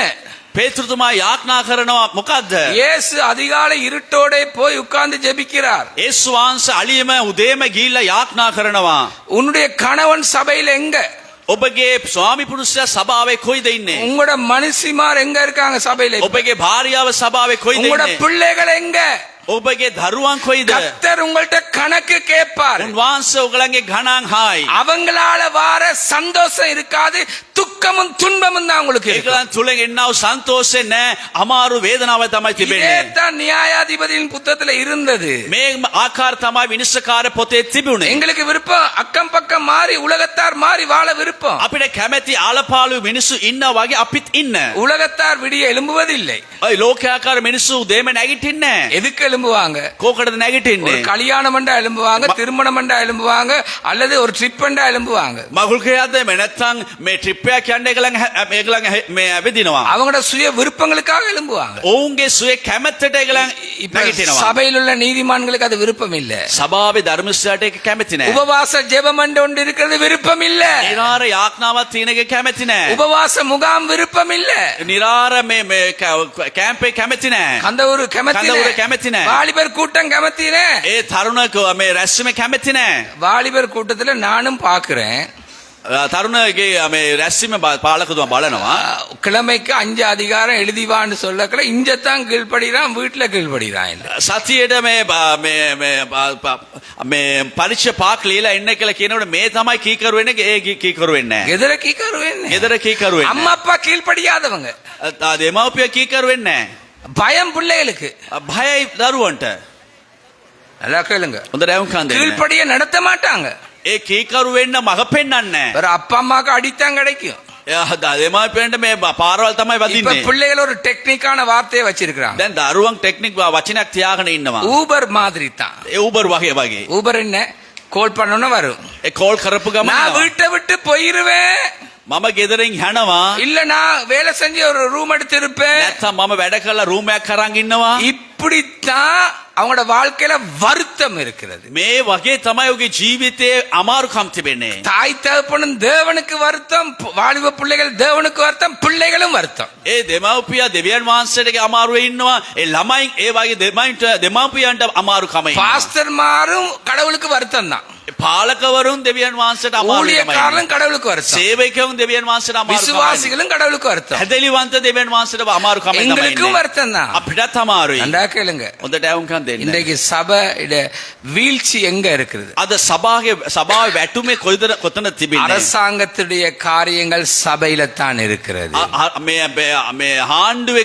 පේතෘතුමා යාඥා කරනවා මොකද්ද? இயேசு அதிகாலை இருட்டோட போய் உட்கார்ந்து ஜெபிக்கிறார். යේසුස් වහන්සේ අලියම උදේම ගිහිල්ලා යාඥා කරනවා. உன்னுடைய கணவன் சபையில எங்க? ඔබගේ ස්වාමි පුරුෂයා සභාවේ කොයිද ඉන්නේ? உங்களோட மனுஷிமார் எங்க இருக்காங்க சபையில? ඔබගේ භාර්යාව සභාවේ කොයිද உங்களோட ඉන්නේ? பிள்ளைகள் எங்க? ඔබගේ දරුවන් කොයිද? கர்த்தர் உங்கள்ட்ட கணக்கு கேட்பார். උන්වහන්සේ ඔයගලගේ ගණන් හායි. அவங்களால வார சந்தோஷம் இருக்காது, துக்கமும் துன்பமும் தான் உங்களுக்கு இருக்கும். ඒකලන් තුලින් එන්නව සන්තෝෂේ නැහැ, අමාරු වේදනාව තමයි තිබෙන්නේ. இதேதான் நியாயாதிபதியின் புத்தகத்துல இருந்தது. මේ ආකාර තමයි විනිශ්චයකාර පොතේ තිබුණේ. எங்களுக்கு விருப்பம் அக்கம் பக்கம் மாறி உலகத்தார் மாறி வாழ விருப்பம். අපිට කැමැති ආලපාලු මිනිස්සු ඉන්නා වගේ අපිත් ඉන්න. உலகத்தார் விடிய எழும்புவதில்லை. ඔය ලෝකාකාර මිනිස්සු උදේම නැගිටින්නේ නැහැ. எதுக்கு எழும்புவாங்க? කෝකටද නැගිටින්නේ? ஒரு கல்யாணம் பண்ணா எழும்புவாங்க, திருமணம் பண்ணா எழும்புவாங்க, அல்லது ஒரு ட்ரிப் பண்ணா எழும்புவாங்க. මගුල් කෑද්ද මේ නැත්තම් මේ ට්‍රිප් එකක් යන්න ඒගලන් මේ ඇවිදිනවා. அவங்களோட சுய விருப்பங்களுக்காக எழும்புவாங்க. ඔවුන්ගේ සුවේ කැමැත්තට ඒගලන් இப்ப නැගිටිනවා. சபையில் உள்ள நீதிமான்களுக்கு அது விருப்பம் இல்ல. සභාවේ ධර්මස්ථාට ඒක කැමැති නැහැ. உபவாச ஜெபம் ஒன்று இருக்கிறது விருப்பம் இல்ல. නිරාර යාඥාවක් තියෙන එක කැමැති නැහැ. உபவாச முகாம் விருப்பம் இல்ல. නිරාර මේ කැම්ප් එක කැමැති නැහැ. கந்தவூர் கெமத்தி කඳවුර කැමැති නැහැ. வாலிபர் கூட்டம் கெமத்தி ඒ තරුණ මේ රැස්වීම කැමැති නැහැ. வாலிபர் கூட்டத்துல நானும் பாக்குறேன். තරුණගේ මේ රැස්වීම පාලකතුමා බලනවා. கிழமைக்கு 5 அதிகாரம் எழுதிவான்னு சொல்லக்கல இஞ்சத்தான் கீழ்படுகிறான், வீட்டுல கீழ்படுகிறான் இல்ல. සතියේට මේ පරීක්ෂා පාක් ලියලා එන්න කියලා කියනකොට මේ තමයි කීකරු වෙන්නේ, ඒ කීකරු වෙන්නේ නැහැ. எதிர கீக்கரு என்ன? ගෙදර කීකරු වෙන්නේ அம்மா அப்பா கீழ்படியாதவங்க. නැහැ. දෙමව්පිය කීකරු වෙන්නේ නැහැ. பயம் பிள்ளைகளுக்கு. භයයි දරුවන්ට. நல்லா கேளுங்க. හොඳට ඇහුම්කන් දෙන්න. கீழ்ப்படிய நடத்த மாட்டாங்க. ඒ කීකරු වෙන්න මඟ පෙන්වන්නේ නැහැ. வேற அப்பா அம்மாக்கு அடித்தான் கிடைக்கும். දෙමාපියන්ට මේ පාරවල් තමයි இப்ப වදින්නේ. பிள்ளைகள் ஒரு டெக்னிக்கான வார்த்தையை வச்சிருக்காங்க. දැන් දරුවන් ටෙක්නික් වචනයක් තියාගෙන ඉන්නවා. ஊபர் மாதிரி தான். ඒ Uber වගේ. ஊபர் என்ன கோல் பண்ணணும்னு வரும். ඒ කෝල් කරපු ගමන් நான் வீட்டை விட்டு போயிருவேன், මම ගෙදරින් යනවා. இல்ல நான் வேலை செஞ்சு ஒரு ரூம் எடுத்து இருப்பேன். නැත්තම් මම වැඩ කරලා රූම් එකක් අරන් ඉන්නවා. இப்படித்தான் அவங்களோட வாழ்க்கையில வருத்தம் இருக்கிறது. මේ වගේ තමයි ඔහුගේ ජීවිතයේ අමාරුකම් තිබෙන්නේ. தாய் தகப்பனும் தேவனுக்கு வருத்தம், வாலிப பிள்ளைகள் தேவனுக்கு வருத்தம், பிள்ளைகளும் வருத்தம். ඒ දෙමව්පියා දෙවියන් වහන්සේට අමාරුවේ ඉන්නවා. ඒ ළමයි ඒ වගේ දෙමව්පියන්ට අමාරුකම ඉන්නවා. பாஸ்டர்மாரும் கடவுளுக்கு வருத்தம் தான். පාලකවරුන් දෙවියන් වහන්සේට අමාරුකම ஊழியக்காரரும் கடவுளுக்கு வருத்தம். සේවකයන් දෙවියන් වහන්සේට අමාරුකම. விசுவாசிகளும் கடவுளுக்கு வருத்தம். හැදලිවන්ත දෙවියන් වහන්සේට අමාරුකම තමයි. எங்களுக்கும் வருத்தம் தான். අපිටත් අමාරුයි. நல்லா கேளுங்க. හොඳට ඇහුම්කන් දෙන්න. இன்றைக்கு சபையிட வீழ்ச்சி எங்க இருக்குது? අද සභාවේ වැටුමේ කොතන තිබෙන්නේ? அரசாங்கத்துடைய காரியங்கள் சபையில தான் இருக்கிறது. මේ ආණ්ඩුවේ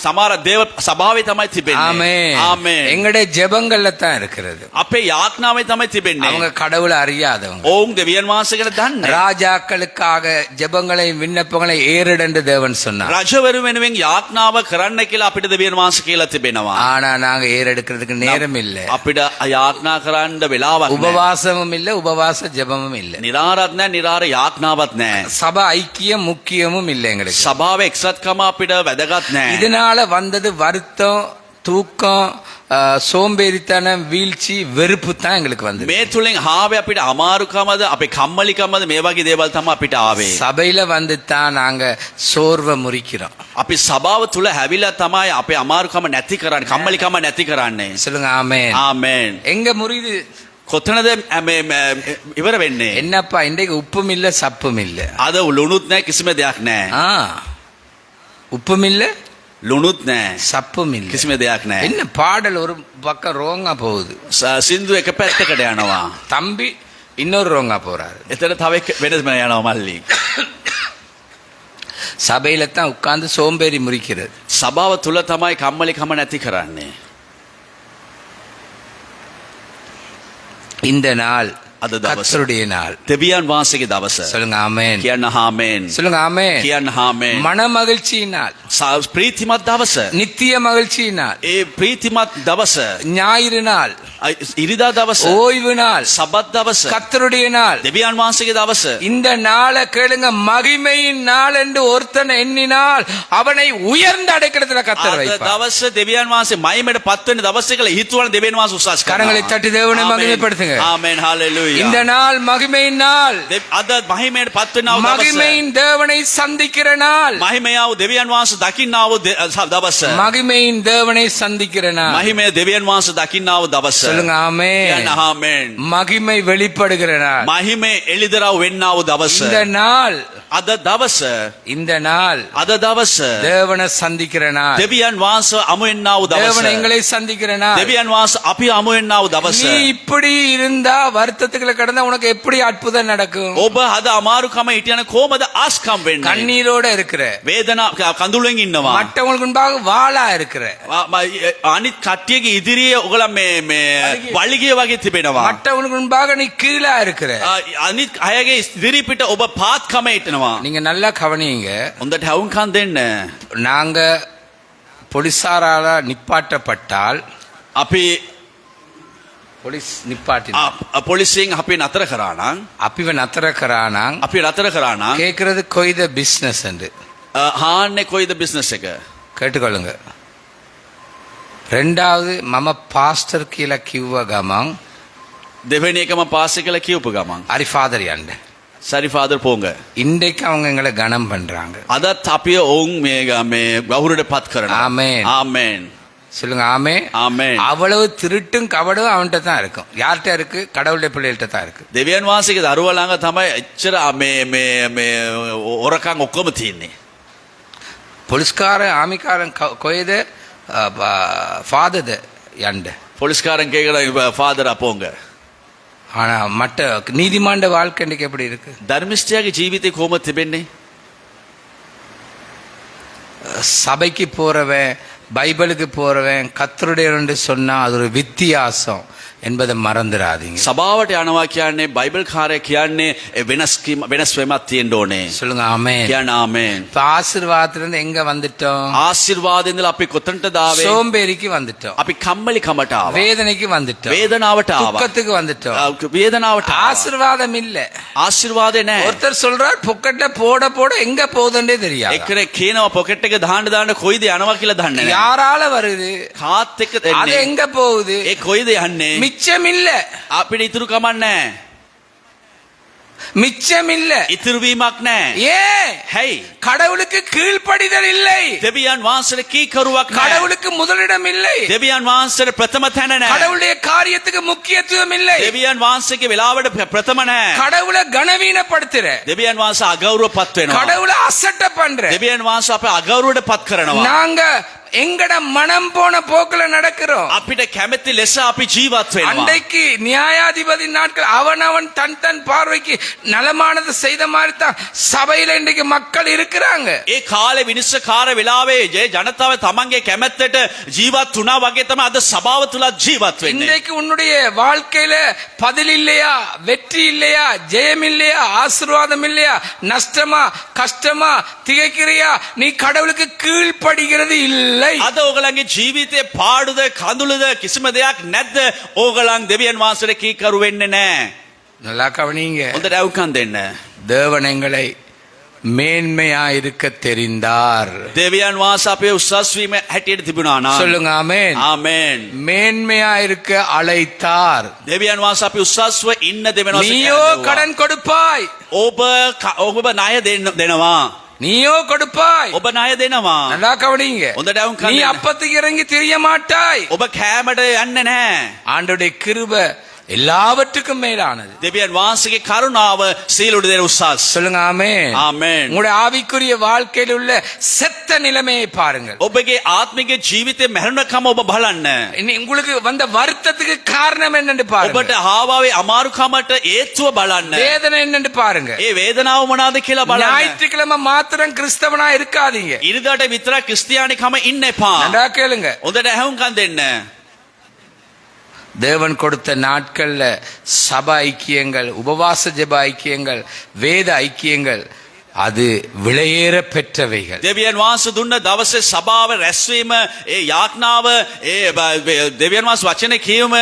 සමහර දේව සභාවේ තමයි තිබෙන්නේ. ஆமென். எங்களுடைய ஜெபங்கள்ல தான் இருக்கிறது. අපේ යාඥාවේ තමයි තිබෙන්නේ. அவங்க கடவுளை அறியாதவங்க. ඔවුන් දෙවියන් වහන්සේ ගැන දන්නේ. ராஜாக்களுக்காக ஜெபங்களையும் விண்ணப்பங்களை ஏறிடண்டு தேவன் சொன்னார். රජවරු වෙනුවෙන් යාඥාව කරන්න කියලා අපිට දෙවියන් වහන්සේ කියලා තිබෙනවා. ஆனா நாங்க ஏறெடுக்கிறதுக்கு நேரம் இல்ல. අපිට යාඥා කරන්න වෙලාවක් නැහැ. உபவாசமும் இல்ல, உபவாச ஜெபமும் இல்ல. නිරාරත් නැහැ, නිරාර යාඥාවක් නැහැ. சபை ஐக்கியம் முக்கியமும் இல்ல எங்களுக்கு. සභාවේ එක්සත්කම අපිට වැදගත් නැහැ. இதனால வந்தது வருத்தம், தூக்கம், சோம்பேறித்தனம், வீழ்ச்சி, வெறுப்பு தான் எங்களுக்கு வந்தது. මේ තුලින් ආවේ අපිට අමාරුකමද, අපේ කම්මැලිකමද, මේ වගේ දේවල් තමයි අපිට ආවේ. சபையில வந்து தான் நாங்க சோர்வை முறிக்கிறோம். අපි සභාව තුල හැවිලා තමයි අපේ අමාරුකම නැති කරන්නේ, කම්මැලිකම නැති කරන්නේ. சொல்லுங்க ஆமென். ආමෙන්. எங்க முறியுது? කොතනද ඉවර වෙන්නේ? என்னப்பா இன்றைக்கு உப்பும் இல்ல சப்பும் இல்ல. අද ලුණුත් නැහැ, කිසිම දෙයක් නැහැ. உப்பும் இல்ல, ලුණුත් නැහැ, சப்பும் இல்ல, කිසිම දෙයක් නැහැ. என்ன பாடல் ஒரு பக்கம் ரோங்கா போகுது. සින්දු එක පැත්තකට යනවා. தம்பி இன்னொரு ரோங்கா போறாரு. එතන තව එක වෙනස්ම යනවා මල්ලි. சபையில தான் உட்கார்ந்து சோம்பேறி முறிக்கிறது. සභාව තුල තමයි කම්මැලිකම නැති කරන්නේ. இந்த நாள் අද දවස கர்த்தருடைய நாள். දෙවියන් වහන්සේගේ දවස. சொல்லுங்க ஆமென். කියන්න ආමෙන්. சொல்லுங்க ஆமென். කියන්න ආමෙන්. மன மகிழ்ச்சியின் நாள், ප්‍රීතිමත් දවස. நித்திய மகிழ்ச்சியின் நாள், ඒ ප්‍රීතිමත් දවස. ஞாயிறு நாள், ඉරිදා දවස. ஓய்வு நாள், සබත් දවස. கர்த்தருடைய நாள். දෙවියන් වහන්සේගේ දවස. இந்த நாளை கேளுங்க. மகிமையின் நாள் என்று ஒருத்தன் எண்ணினால் அவனை உயர்ந்த அடைக்கலத்துல கர்த்தர் අද வைப்பார். දවස දෙවියන් වහන්සේ මයිමෙට පත් වෙන දවස කියලා හිතුවන දෙවියන් වහන්සේ උසස් කරනවා. கரங்களை தட்டி தேவனை மகிமைப்படுத்துங்க. ආමෙන්. හalleluya. இந்த நாள் மகிமையின் நாள், අද මහිමයට පත් වෙනව දවස. மகிமையின் தேவனை சந்திக்கிற நாள், මහිමයාව දෙවියන් වහන්සේ දකින්නව දවස. மகிமையின் தேவனை சந்திக்கிற நாள். මහිමය දෙවියන් වහන්සේ දකින්නව දවස. சொல்லுங்க ஆமென். කියන්න ආමෙන්. மகிமை வெளிப்படுகிற நாள். මහිමේ එළිදරව් වෙන්නව දවස. இந்த நாள், අද දවස. இந்த நாள் අද දවස. தேவனை சந்திக்கிற நாள். දෙවියන් වහන්සේ අමු වෙන්නව දවස. தேவனை எங்களை சந்திக்கிற நாள். දෙවියන් වහන්සේ අපි අමු වෙන්නව දවස. நீ இப்படி இருந்தா வருத்தத்துக்குள்ள கடந்தா உனக்கு எப்படி அற்புதம் நடக்கும்? ඔබ අද අමාරුකම හිටියන කොහමද ආස්කම් වෙන්නේ? கண்ணீரோட இருக்கிற, වේදනා කඳුළුවෙන් ඉන්නවා. மற்றவங்களுக்கு முன்பாக வாளா இருக்கிற, අනිත් කට්ටියගේ ඉදිරියේ ඔයගොල්ලෝ මේ වලිගිය වගේ තිබෙනවා. மற்றவங்களுக்கு முன்பாக நீ கீழா இருக்கிற. අනිත් අයගේ ඉදිරි පිට ඔබ පාත්කම හිටනවා. நீங்க நல்லா கவனிங்க. හොඳට හවුන්කන් දෙන්න. நாங்க போலீசாரால நிப்பாட்டப்பட்டால், අපි போலீஸ் நிப்பாட்டி පොලිසියෙන් අපි නතර කරා නම්, අපිව නතර කරා නම් අපි නතර කරා නම් கேக்குறது கொய்த பிசினஸ் என்று හාන්නේ කොයිද බිස්නස් එක? கேட்டுக்கொள்ளுங்க. ரெண்டாவது மம பாஸ்டர் கீழே கிவ්ව ගමන් දෙවෙනි එකම පාස් එක කියලා කියපු ගමන් ஹரி ஃபாதர் යන්න. සරි ෆාදර් පොංග. இன்றைக்கு அவங்க எங்களை கனம் பண்றாங்க. අදත් අපි ඔවුන් මේ ගෞරවයට පත් කරනවා. ஆமென். ආමෙන්. சொல்லுங்க ஆமென். ආමෙන්. அவ்வளவு திருட்டும் கபடும் அவன்கிட்ட தான் இருக்கும். யார்கிட்ட இருக்கு? கடவுளுடைய பிள்ளைகள்கிட்ட தான் இருக்கு. දෙවියන් වහන්සේගේ දරුවා ළඟ තමයි එච්චර මේ ඔරකම් ඔක්කොම තියෙන්නේ. போலீஸ்காரன் ஆமிக்காரன் கொய்த ஃபாதர் යන්න. පොලිස්කාරන් கேக்குற ෆාදර් අපෝංග. ஆனா மற்ற நீதிமாண்ட வாழ்க்கை இன்னைக்கு எப்படி இருக்கு? ධර්මිෂ්ඨයාගේ ජීවිතේ කොහොමද තිබෙන්නේ? சபைக்கு போறவன், பைபிளுக்கு போறவன் கர்த்தருடையவன் சொன்னா அது ஒரு வித்தியாசம் என்பதை மறந்துடாதீங்க. සභාවට යනවා කියන්නේ බයිබල් කාර්ය කියන්නේ වෙනස් වෙමක් තියෙන්න ඕනේ. சொல்லுங்க ஆமென். කියන්න ආමේන්. இப்ப ஆசீர்வாதத்துல இருந்து எங்க வந்துட்டோம்? ආශිර්වාදයෙන් ඉඳලා අපි කොතනටද ආවේ? சோம்பேறிக்கு வந்துட்டோம். අපි කම්මැලි කමට ආවා. வேதனைக்கு வந்துட்டோம். වේදනාවට ආවා. துக்கத்துக்கு வந்துட்டோம். වේදනාවට ආවා. ஆசீர்வாதம் இல்ல. ආශිර්වාදේ නැහැ. ஒருத்தர் சொல்றார் பொக்கெட்ல போட போட எங்க போகுதுன்னே தெரியாது. එක්කෙනෙක් කියනවා පොකට් එක දාන්න දාන්න කොයිද යනවා කියලා දන්නේ නැහැ. யாரால வருது? කාත් එක්ක அது එන්නේ. எங்க போகுது? ඒ කොයිද යන්නේ? மிச்சம் இல்ல. අපිට ඉතුරු කමක් නැහැ. மிச்சம் இல்ல. ඉතුරු වීමක් නැහැ. ஏன்? හැයි? கடவுளுக்கு கீழ்ப்படிதல் இல்லை. දෙවියන් වහන්සේට කීකරුවක් නැහැ. கடவுளுக்கு முதலிடம் இல்லை. දෙවියන් වහන්සේට ප්‍රථම තැන නැහැ. கடவுளுடைய காரியத்துக்கு முக்கியத்துவம் இல்லை. දෙවියන් වහන්සේගේ වෙලාවට ප්‍රථම නැහැ. கடவுளை கனவீனப்படுத்துற, දෙවියන් වහන්සේ අගෞරවපත් වෙනවා. கடவுளை அசட்ட பண்ற. දෙවියන් වහන්සේ අපේ අගෞරවයටපත් කරනවා. நாங்க எங்கட மனம் போன போக்குல நடக்கிறோம். අපිට කැමැති ලෙස අපි ජීවත් වෙනවා. அன்றைக்கு நியாயாதிபதி நாட்கள் அவனவன் தன் தன் பார்வைக்கு நலமானது செய்த மாதிரி தான் சபையில இன்றைக்கு மக்கள் இருக்கிறாங்க. ඒ කාලේ විනිශ්චයකාර වෙලාවේ ජනතාව තමන්ගේ කැමැත්තට ජීවත් වුණා වගේ තමයි අද සභාව තුලත් ජීවත් වෙන්නේ. இன்றைக்கு உன்னுடைய வாழ்க்கையில பதில் இல்லையா, வெற்றி இல்லையா, ஜெயம் இல்லையா, ஆசீர்வாதம் இல்லையா, நஷ்டமா, கஷ்டமா, திகைக்கிறியா, நீ கடவுளுக்கு கீழ்ப்படுகிறது இல்லை. අද ඕගලන්ගේ ජීවිතේ පාඩුද කඳුළුද කිසිම දෙයක් නැද්ද? ඕගලන් දෙවියන් වහන්සේට කීකරු වෙන්නේ නැහැ. நல்லா கவனிங்க. හොඳට අවුකම් දෙන්න. தேவன் எங்களை மேன்மையா இருக்க தெரிந்தார். දෙවියන් වහන්සේ අපේ උසස් වීම හැටියට තිබුණා නා. சொல்லுங்க ஆமென். ආමේන්. மேன்மையா இருக்க அழைத்தார். දෙවියන් වහන්සේ අපි උසස්ව ඉන්න දෙවියන් වහන්සේ நீயோ கடன் கொடுப்பாய், ඔබ ණය දෙනවා. நீயோ கொடுப்பாய். ඔබ ණය දෙනවා. நல்லா கவனிங்க. හොඳට අවුකම් நீ දෙන්න. அப்பத்துக்கு இறங்கி திரிய மாட்டாய். ඔබ කෑමට යන්නේ නැහැ. ஆண்டவருடைய கிருபை எல்லாவற்றுக்கும் மேலானது. දෙවියන් වහන්සේගේ කරුණාව සීලුඩ දෙන උසස්. சொல்லுங்க ஆமென். ආමේන්. உங்களுடைய ஆவிக்குரிய வாழ்க்கையில் உள்ள செத்த நிலைமையை பாருங்கள். ඔබගේ ආත්මික ජීවිතේ මරණකම ඔබ බලන්න. இனி உங்களுக்கு வந்த வருத்தத்துக்கு காரணம் என்னன்னு பாருங்க. ඔබට හාවාවේ අමාරුකමට හේතුව බලන්න. வேதனை என்னன்னு பாருங்க. ඒ වේදනාව මොනවාද කියලා බලන්න. ஞாயிற்றுக்கிழமை மாத்திரம் கிறிஸ்தவனா இருக்காதீங்க. ඉරිදාට විතරක් ක්‍රිස්තියානිකම ඉන්න එපා. நல்லா கேளுங்க. හොඳට ඇහුම්කන් දෙන්න. தேவன் கொடுத்த நாட்கள்ல சபை ஐக்கியங்கள், உபவாச ஜெப ஐக்கியங்கள், வேத ஐக்கியங்கள் அது விலையேற பெற்றவைகள். දෙවියන් වහන්සේ දුන්න දවසේ සභාව රැස්වීම, ඒ යාඥාව, ඒ දෙවියන් වහන්සේ වචනේ කියවීම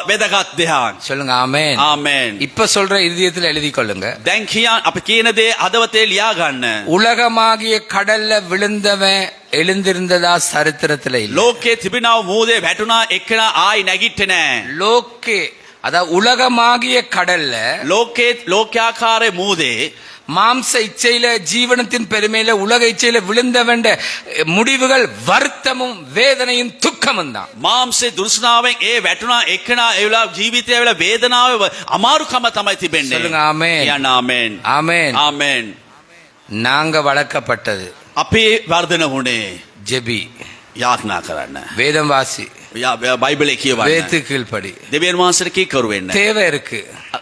වැදගත් දෙයක්. சொல்லுங்க ஆமென். ආමේන්. இப்ப சொல்ற இதயத்துல எழுதி கொள்ளுங்க. දැන් අපි කියන දේ හදවතේ ලියා ගන්න. உலகமாகிய கடல்ல விழுந்தவன் எழுந்திருந்ததா சரித்திரத்துல இல்ல. ලෝකේ තිබෙනව මූදේ වැටුණා එක්කෙනා ආයි නැගිට්ටේ නැහැ. லோக்கே அதாவது உலகமாகிய கடல்ல ලෝක්‍යාකාරයේ මූදේ மாம்ச இச்சையில, ஜீவனத்தின் பெருமையில, உலக இச்சையில விழுந்தவண்ட முடிவுகள் வருத்தமும் வேதனையும் துக்கமும் தான். මාම්සේ දුර්සනාවෙන් ඒ වැටුණා එක්කෙනා ඒ වෙලාව ජීවිතය වෙලා වේදනාව අමාරුකම තමයි තිබෙන්නේ. சொல்லுங்க ஆமென். කියන්න ආමේන්. ஆமென். ආමේන්. நாங்க வளர்க்கப்பட்டது අපි වර්ධන වුණේ ஜெபி, යාඥා කරන්න. வேதம் வாசி, බයිබලේ කියවන්න. வேத்து கீழ்ப்படி. දෙවියන් වහන්සේට කීකරු වෙන්න. தேவை இருக்கு,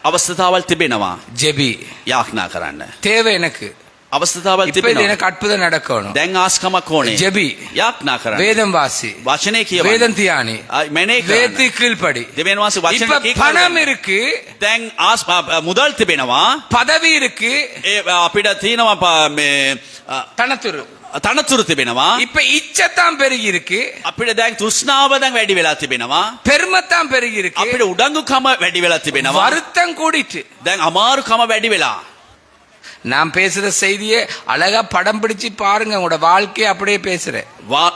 අවස්ථාවල් තිබෙනවා. ஜெபி. යාඥා කරන්න. தேவை எனக்கு. අවස්ථාවල් இப்ப இது තිබෙනවා. எனக்கு அற்புதம் நடக்கணும். දැන් ආස්කමක් ඕනේ. ஜெபி, යාඥා කරන්න. வேதம் வாசி, වචනේ කියවන්න. வேதம் தியானி, මෙනේ வேத்து කරන්න. கீழ்ப்படி. දෙවියන් වහන්සේ இப்ப වචනේ කීකරු பணம் වෙන්න. இருக்கு, දැන් මුදල් තිබෙනවා. பதவி இருக்கு, ඒ අපිට තියෙනවා මේ தனத்துரு. තනතුරු තිබෙනවා. இப்ப இச்சத்தான் பெருகி இருக்கு, අපිට දැන් තෘෂ්ණාව දැන් වැඩි වෙලා තිබෙනවා. பெருமைத்தான் பெருகி இருக்கு, අපිට උඩඟුකම වැඩි වෙලා තිබෙනවා. வருத்தம் கூடிட்டு. දැන් අමාරුකම වැඩි වෙලා. நான் பேசுற செய்தியை அழகா படம் பிடிச்சு பாருங்க. உங்களோட வாழ்க்கையை அப்படியே பேசுறேன்.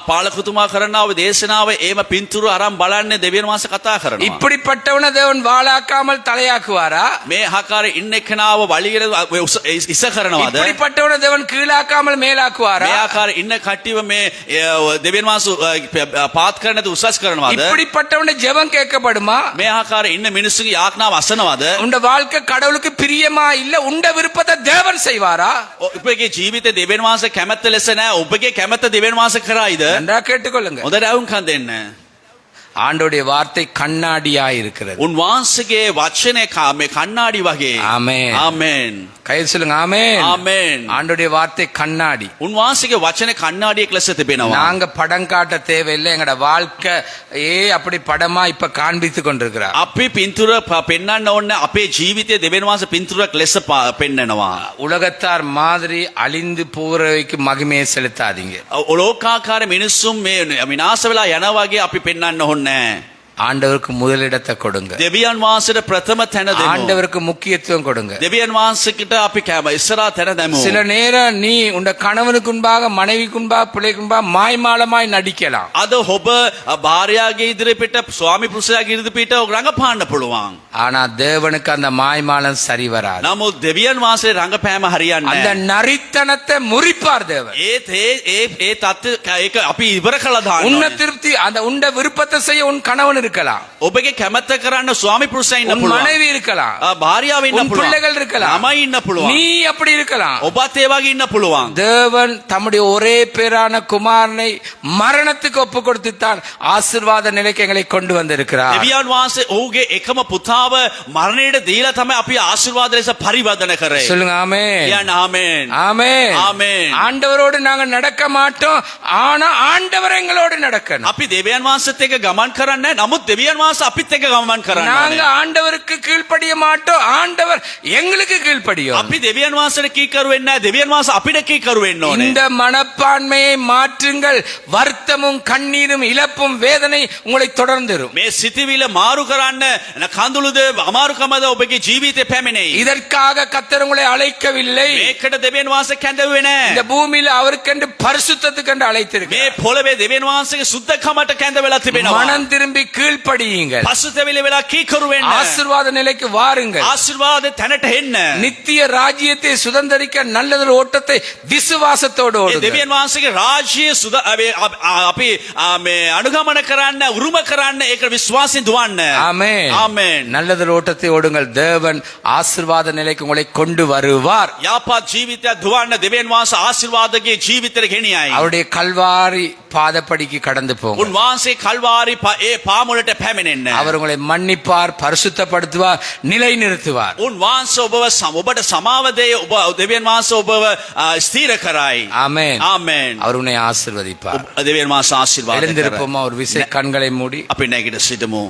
පාලකතුමා කරනව දේශනාව ඒම පින්තුරු අරන් බලන්නේ දෙවියන් වහන්සේ කතා කරනවා. இப்படிப்பட்டவன தேவன் வாளாக்காமல் தலையாக்குவாரா? මේ ආකාරයේ ඉන්න එක්කනාව වලිගෙන ඉස කරනවද? இப்படிப்பட்டவன தேவன் கீழாக்காமல் மேலாக்குவாரா? මේ ආකාරයේ ඉන්න කට්ටියව මේ දෙවියන් වහන්සේ පාත් කරන්නේ නැතුව උසස් කරනවද? இப்படிப்பட்டவன ஜெபம் கேட்கப்படுமா? මේ ආකාරයේ ඉන්න මිනිස්සුගේ යාඥාව අසනවද? உண்ட வாழ்க்கை கடவுளுக்கு பிரியமா இல்ல, உண்ட விருப்பத்தை தேவன் செய்வாரா? ඔබගේ ජීවිතේ දෙවියන් වහන්සේ කැමැත්ත ලෙස නැහැ. ඔබගේ කැමැත්ත දෙවියන් වහන්සේ කරයිද? நன்றா கேட்டுக்கொள்ளுங்க. හොඳට අවුම්කම් දෙන්න. ஆண்டோடைய வார்த்தை கண்ணாடியா இருக்கிறது. උන්වහන්සේගේ වචනේ මේ කණ්ණාඩි වගේ. ஆமென். ආමෙන්. கையில் சொல்லுங்க ஆமென். ආමෙන්. ஆண்டோடைய வார்த்தை கண்ணாடி. උන්වහන්සේගේ වචනේ කණ්ණාඩියක් ලෙස තිබෙනවා. நாங்க படம் காட்ட தேவையில்லை, எங்கட வாழ்க்கை அப்படி படமா இப்ப காண்பித்து கொண்டிருக்கிறார். අපි පින්තූර පෙන්වන්න ඕනේ අපේ ජීවිතයේ දෙවියන් වහන්සේ පින්තූරක් ලෙස පෙන්වනවා. உலகத்தார் மாதிரி அழிந்து போறவைக்கு மகிமையை செலுத்தாதீங்க. ලෝකාකාර මිනිස්සුන් මේ විනාශ වෙලා යනවා වගේ අපි පෙන්වන්න ඕනේ. ஆண்டவருக்கு முதலிடத்தை கொடுங்க. දෙවියන් වහන්සේට ප්‍රථම තැන දෙමු. ஆண்டவருக்கு முக்கியத்துவம் கொடுங்க. දෙවියන් වහන්සේකට අපි ඉස්සරහා තැන දෙමු. சில நேரம் நீ உண்ட கணவனுக்கு முன்பாக மனைவிக்கு முன்பாக பிள்ளைக்கு முன்பாக மாய்மாலமாய் நடிக்கலாம். අද ඔබ භාර්යාගේ ඉදිරිය පිට ස්වාමි පුරුෂයාගේ ඉදිරිය පිට රඟපාන්න පුළුවන්. ஆனா தேவனுக்கு அந்த மாய்மாலம் சரி வராது. නමුත් දෙවියන් වහන්සේ රඟපෑම හරියන්නේ அந்த නැහැ. நரித்தனத்தை முறிப்பார் தேவன். ඒ தත්ත්ව ඒක අපි ඉවර කළා දාන්න உன்ன ඕනේ. திருப்தி அந்த உண்ட விருப்பத்தை செய்ய உன் கணவன் இருக்கலாம், ඔබගේ කැමැත්ත කරන්න ස්වාමි පුරුෂයා ඉන්න உன் පුළුවන්. மனைவி இருக்கலாம், භාර්යාව ඉන්න உன் පුළුවන්. பிள்ளைகள் இருக்கலாம், ළමයි ඉන්න පුළුවන්. நீ அப்படி இருக்கலாம். ඔබත් ඒ වගේ ඉන්න පුළුවන්. தேவன் தம்முடைய ஒரே பேரான குமாரனை மரணத்துக்கு ஒப்பு கொடுத்துத்தான் ஆசீர்வாத நிலைக்கு எங்களை கொண்டு வந்திருக்கிறார். දෙවියන් වහන්සේ ඔහුගේ එකම පුතාව මරණයට දීලා තමයි අපි ආශිර්වාද ලෙස පරිවර්තන කරේ. சொல்லுங்க ஆமென். කියන්න ආමෙන්. ஆமென். ஆமென். ஆண்டவரோடு நாங்க நடக்க மாட்டோம், ஆனா ஆண்டவர் எங்களோடு நடக்கணும். අපි දෙවියන් වහන්සේත් එක්ක ගමන් කරන්නේ නැහැ. නමුත් දෙවියන් වහන්සේ අපිත් එක්ක ගමන් කරන්න நாங்க ඕනේ. ஆண்டவருக்கு கீழ்ப்படிய மாட்டோம், ஆண்டவர் எங்களுக்கு கீழ்ப்படியும். අපි දෙවියන් වහන්සේට කීකරු වෙන්නේ නැහැ. දෙවියන් වහන්සේ අපිට කීකරු වෙන්න ඕනේ. இந்த மனப்பான்மையை மாற்றுங்கள். வருத்தமும் கண்ணீரும் இழப்பும் வேதனை உங்களை தொடர்ந்துரும். මේ සිතවිල්ල මාරු කරන්න කඳුළුද අමාරුකමද ඔබගේ ජීවිතේ පැමිණෙයි. இதற்காக கர்த்தர் உங்களை அழைக்கவில்லை. මේකට දෙවියන් වහන්සේ කැඳවුවේ இந்த නැහැ. பூமியில அவருக்கென்று பரிசுத்தத்துக்கென்று அழைத்திருக்கிறார். මේ පොළවේ දෙවියන් වහන්සේගේ සුද්ධකමට කැඳවලා තිබෙනවා. மனம் திரும்பி கீழ்ப்படியுங்கள். පසුතැවිලි වෙලා කීකරු වෙන්න. ஆசீர்வாத நிலைக்கு வாருங்கள். ආශිර්වාද තැනට එන්න. நித்திய ராஜ்யத்தை சுதந்தரிக்க நல்லதொரு ஓட்டத்தை விசுவாசத்தோடு ඒ ஓடுங்கள். දෙවියන් වහන්සේගේ රාජ්‍ය අපි මේ අනුගමන කරන්න උරුම කරන්න ඒක විශ්වාසයෙන් දුවන්න. ஆமென். ආමෙන්. நல்லதொரு ஓட்டத்தை ஓடுங்கள். தேவன் ஆசீர்வாத நிலைக்கு உங்களை கொண்டு வருவார். යහපත් ජීවිතයක් දුවන්න දෙවියන් වහන්සේ ආශිර්වාදගේ ජීවිතයට ගෙනියයි. அவருடைய கல்வாரி பாதப்படிக்கு கடந்து போங்க. උන්වහන්සේ කල්වාරි ඒ පාමුලට පැමිණෙන්න. அவர் உங்களை மன்னிப்பார், பரிசுத்தப்படுத்துவார், நிலைநிறுத்துவார். උන්වහන්සේ ඔබට සමාව දෙයි. ඔබ දෙවියන් වහන්සේ ඔබව ස්ථීර කරයි. ஆமென். ආමෙන්. அவர் உன்னை ஆசீர்வதிப்பார். දෙවියන් වහන්සේ ආශිර්වාද කරයි. எழுந்திருப்போமா? ஒரு விசை கண்களை மூடி අපි නැගිට සිටමු.